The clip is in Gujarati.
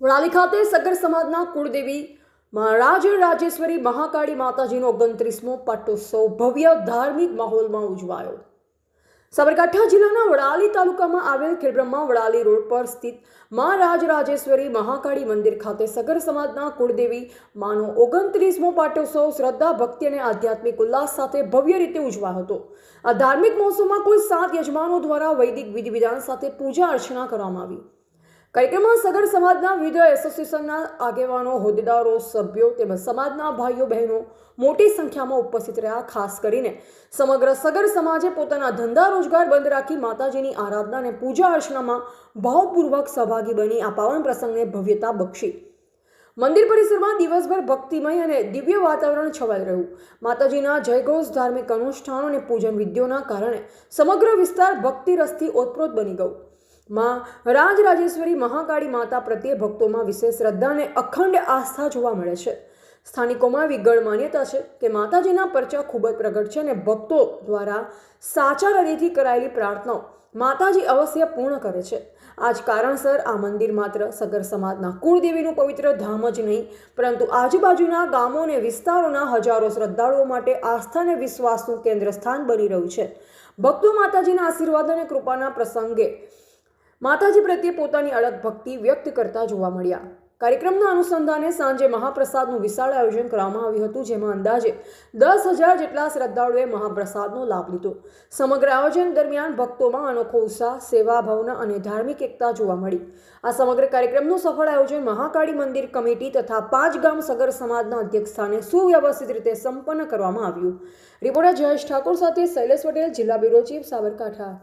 વડાલી ખાતે સગર સમાજના કુળદેવી રાજરાજેશ્વરી મહાકાળી માતાજીનો 29મો પાટોત્સવ ભવ્ય ધાર્મિક માહોલમાં ઉજવાયો। સાબરકાંઠા જિલ્લાના વડાલી તાલુકામાં આવેલ ખેડબ્રહ્મા વડાલી રોડ પર સ્થિત રાજરાજેશ્વરી મહાકાળી મંદિર ખાતે સગર સમાજના કુળદેવી માનો 29મો પાટોત્સવ શ્રદ્ધા, ભક્તિ અને આધ્યાત્મિક ઉલ્લાસ સાથે ભવ્ય રીતે ઉજવાયો હતો। આ ધાર્મિક મહોત્સવમાં કુલ 7 યજમાનો દ્વારા વૈદિક વિધિ વિધાન સાથે પૂજા અર્ચના કરવામાં આવી। કાર્યક્રમમાં સગર સમાજના વિવિધ એસોસિએશનના આગેવાનો, હોદ્દેદારો, સભ્યો તેમજ સમાજના ભાઈઓ બહેનો મોટી સંખ્યામાં ઉપસ્થિત રહ્યા। ખાસ કરીને સમગ્ર સગર સમાજે પોતાના ધંધા રોજગાર બંધ રાખી માતાજીની આરાધના અને પૂજા અર્ચનામાં ભાવપૂર્વક સહભાગી બની આ પાવન પ્રસંગને ભવ્યતા બક્ષી। મંદિર પરિસરમાં દિવસભર ભક્તિમય અને દિવ્ય વાતાવરણ છવાઈ રહ્યું। માતાજીના જયઘોષ, ધાર્મિક અનુષ્ઠાનો અને પૂજન વિધિઓના કારણે સમગ્ર વિસ્તાર ભક્તિ રસથી ઓતપ્રોત બની ગયો। માં રાજરાજેશ્વરી મહાકાળી માતા પ્રત્યે ભક્તોમાં વિશેષ શ્રદ્ધા અને અખંડ આસ્થા જોવા મળે છે। સ્થાનિકોમાં વિગળ માન્યતા છે કે માતાજીના પરચા ખૂબ જ પ્રગટ છે અને ભક્તો દ્વારા સાચા હૃદયથી કરાયેલી પ્રાર્થનાઓ માતાજી અવશ્ય પૂર્ણ કરે છે। આ જ કારણસર આ મંદિર માત્ર સગર સમાજના કુળદેવીનું પવિત્ર ધામ જ નહીં, પરંતુ આજુબાજુના ગામો અને વિસ્તારોના હજારો શ્રદ્ધાળુઓ માટે આસ્થા અને વિશ્વાસનું કેન્દ્ર સ્થાન બની રહ્યું છે। ભક્તો માતાજીના આશીર્વાદ અને કૃપાના પ્રસંગે માતાજી પ્રત્યે પોતાની અળગ ભક્તિ વ્યક્ત કરતા જોવા મળ્યા। કાર્યક્રમના અનુસંધાને સાંજે મહાપ્રસાદનું વિશાળ આયોજન કરવામાં આવ્યું હતું, જેમાં અંદાજે 10,000 જેટલા શ્રદ્ધાળુઓએ મહાપ્રસાદનો લાભ લીધો। સમગ્ર આયોજન દરમિયાન ભક્તોમાં અનોખો ઉત્સાહ, સેવા ભાવના અને ધાર્મિક એકતા જોવા મળી। આ સમગ્ર કાર્યક્રમનું સફળ આયોજન મહાકાળી મંદિર કમિટી તથા 5 ગામ સગર સમાજના અધ્યક્ષસ્થાને સુવ્યવસ્થિત રીતે સંપન્ન કરવામાં આવ્યું। રિપોર્ટર જયેશ ઠાકોર સાથે શૈલેષ પટેલ, જિલ્લા બ્યુરો ચીફ, સાબરકાંઠા।